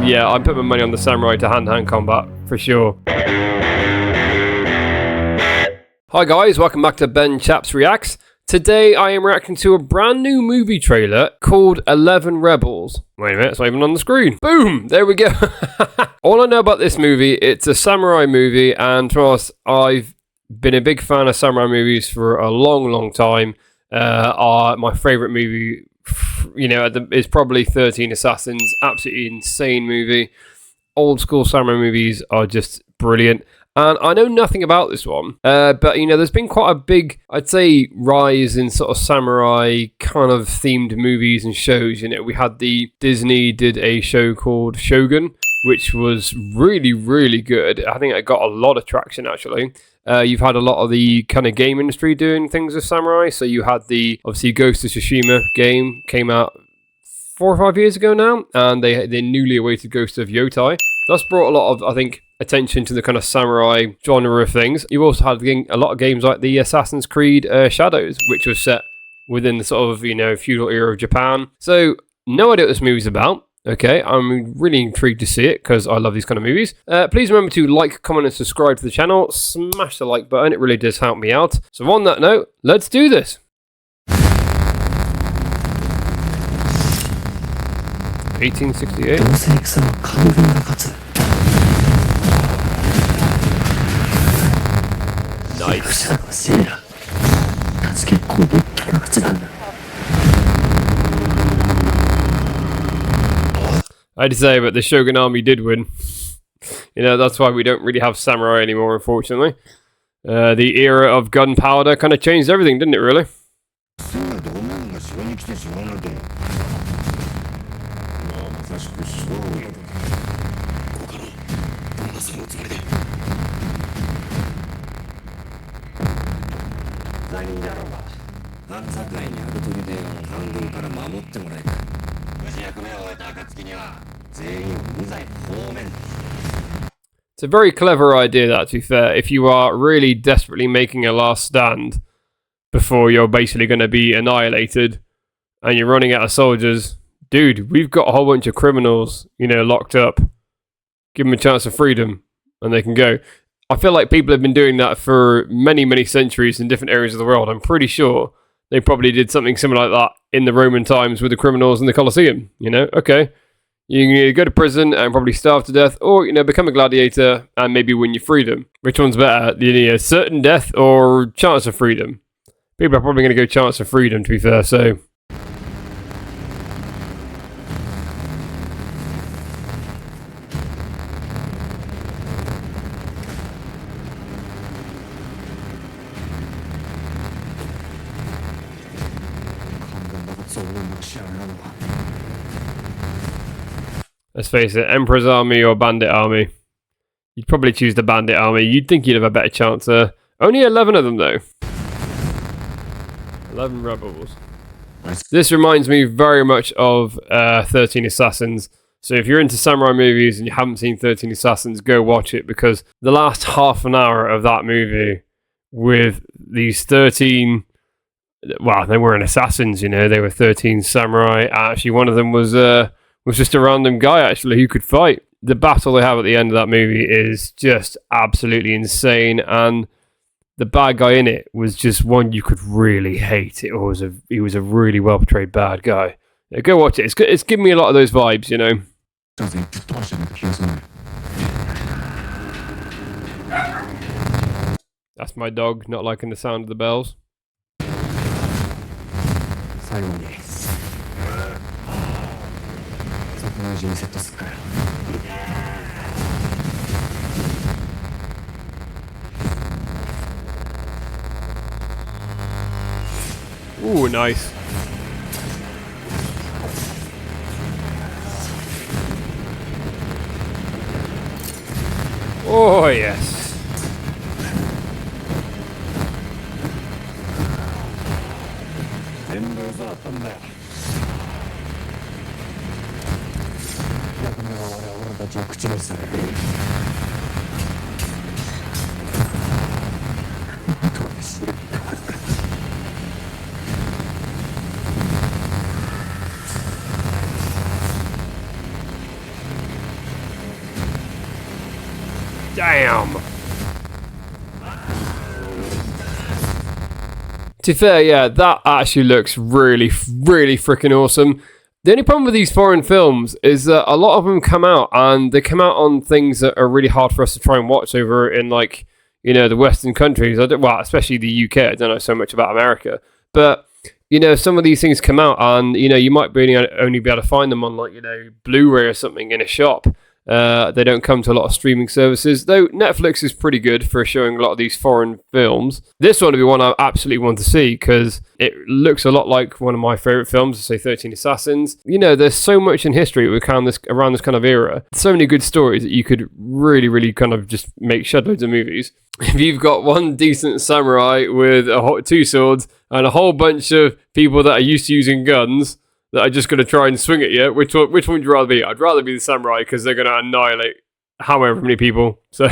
yeah, I put my money on the samurai to hand-to-hand combat, for sure. Hi guys, welcome back to Ben Chaps Reacts. Today I am reacting to a brand new movie trailer called 11 Rebels. Wait a minute, it's not even on the screen. Boom! There we go. All I know about this movie, it's a samurai movie, and to us, I've been a big fan of samurai movies for a long time. My favourite movie, is probably 13 Assassins. Absolutely insane movie. Old school samurai movies are just brilliant. And I know nothing about this one, but, there's been quite a big, I'd say, rise in sort of samurai kind of themed movies and shows. We had Disney did a show called Shogun, which was really good. I think it got a lot of traction, actually. You've had a lot of the kind of game industry doing things with samurai. So you had obviously, Ghost of Tsushima game came out 4 or 5 years ago now, and they newly awaited Ghost of Yotai. That's brought a lot of, I think, attention to the kind of samurai genre of things. You've also had a lot of games like the Assassin's Creed Shadows, which was set within the sort of, feudal era of Japan. So, no idea what this movie's about. Okay, I'm really intrigued to see it because I love these kind of movies. Please remember to like, comment, and subscribe to the channel. Smash the like button, it really does help me out. So on that note, let's do this. 1868. Nice. I had to say, but the Shogun army did win. That's why we don't really have samurai anymore, unfortunately. The era of gunpowder kind of changed everything, didn't it, really? It's a very clever idea, that, to be fair, if you are really desperately making a last stand before you're basically going to be annihilated and you're running out of soldiers. Dude, we've got a whole bunch of criminals, locked up. Give them a chance of freedom and they can go. I feel like people have been doing that for many centuries in different areas of the world. I'm pretty sure they probably did something similar like that in the Roman times with the criminals in the Colosseum. Okay. You can either go to prison and probably starve to death, or, become a gladiator and maybe win your freedom. Which one's better? Certain death or chance of freedom? People are probably going to go chance of freedom, to be fair, so... Let's face it, Emperor's army or bandit army? You'd probably choose the bandit army. You'd think you'd have a better chance there. Only 11 of them, though. 11 rebels. This reminds me very much of 13 Assassins. So if you're into samurai movies and you haven't seen 13 Assassins, go watch it, because the last half an hour of that movie with these 13... Well, they weren't assassins, they were 13 samurai. Actually, one of them was just a random guy, actually, who could fight. The battle they have at the end of that movie is just absolutely insane, and the bad guy in it was just one you could really hate. He was a really well portrayed bad guy. Yeah, go watch it. It's giving me a lot of those vibes, That's my dog not liking the sound of the bells. Ooh, nice. Oh, yes. Damn. To be fair, yeah, that actually looks really, really freaking awesome. The only problem with these foreign films is that a lot of them come out and they come out on things that are really hard for us to try and watch over in, like, you know, the Western countries. Well, especially the UK. I don't know so much about America. But, you know, some of these things come out and, you know, you might only be able to find them on, like, you know, Blu-ray or something in a shop. They don't come to a lot of streaming services, though Netflix is pretty good for showing a lot of these foreign films. This one would be one I absolutely want to see because it looks a lot like one of my favourite films, say 13 Assassins. You know, there's so much in history around this kind of era. So many good stories that you could really, really kind of just make shed loads of movies. If you've got one decent samurai with two swords and a whole bunch of people that are used to using guns that are just going to try and swing at you, which one would you rather be? I'd rather be the samurai because they're going to annihilate however many people. So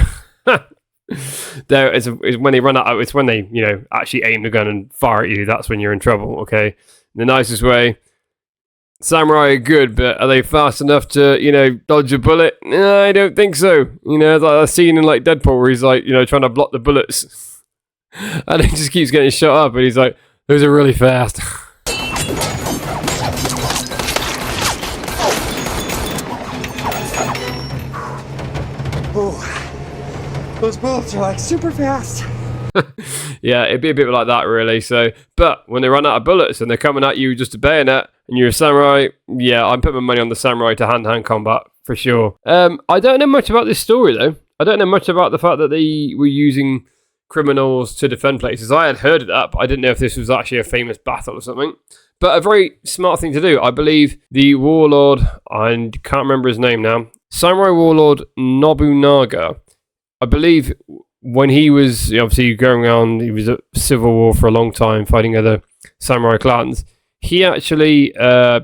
it's when they run out, it's when they, you know, actually aim the gun and fire at you. That's when you're in trouble, okay? The nicest way, samurai are good, but are they fast enough to, you know, dodge a bullet? No, I don't think so. You know, like a scene in, like, Deadpool where he's, like, you know, trying to block the bullets. And he just keeps getting shot up, and he's like, those are really fast. Oh, those bullets are like super fast. Yeah, it'd be a bit like that, really. So, but when they run out of bullets and they're coming at you just a bayonet and you're a samurai, yeah, I'm putting my money on the samurai to hand-to-hand combat for sure. I don't know much about this story though. I don't know much about the fact that they were using criminals to defend places. I had heard of that, but I didn't know if this was actually a famous battle or something. But a very smart thing to do. I believe the warlord, I can't remember his name now, Samurai warlord Nobunaga, I believe when he was obviously going around, he was at civil war for a long time, fighting other samurai clans. He actually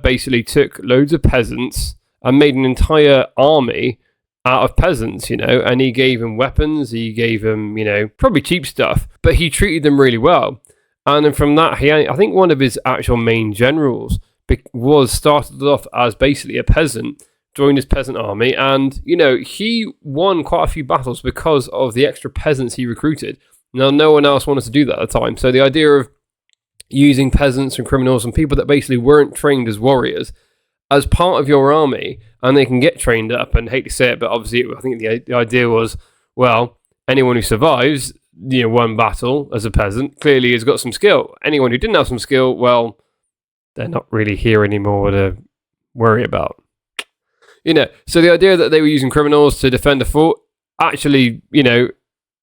basically took loads of peasants and made an entire army out of peasants, you know, and he gave them weapons, he gave them, you know, probably cheap stuff, but he treated them really well. And then from that, I think one of his actual main generals started off as basically a peasant, joined his peasant army, and, you know, he won quite a few battles because of the extra peasants he recruited. Now, no one else wanted to do that at the time, so the idea of using peasants and criminals and people that basically weren't trained as warriors as part of your army, and they can get trained up, and hate to say it, but obviously I think the idea was, well, anyone who survives, you know, one battle as a peasant clearly has got some skill. Anyone who didn't have some skill, well, they're not really here anymore to worry about. You know, so the idea that they were using criminals to defend a fort actually, you know,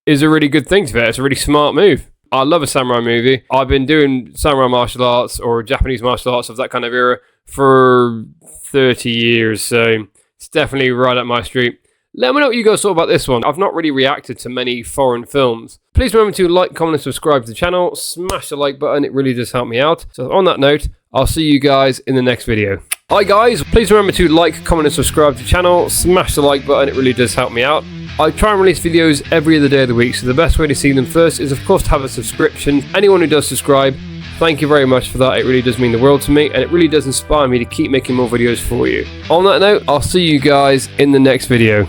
is a really good thing to it. It's a really smart move. I love a samurai movie. I've been doing samurai martial arts or Japanese martial arts of that kind of era for 30 years, so it's definitely right up my street. Let me know what you guys thought about this one. I've not really reacted to many foreign films. Please remember to like, comment, and subscribe to the channel. Smash the like button, it really does help me out. So on that note, I'll see you guys in the next video. Hi guys, please remember to like, comment, and subscribe to the channel. Smash the like button, it really does help me out. I try and release videos every other day of the week, so the best way to see them first is of course to have a subscription. Anyone who does subscribe, thank you very much for that. It really does mean the world to me, and it really does inspire me to keep making more videos for you. On that note, I'll see you guys in the next video.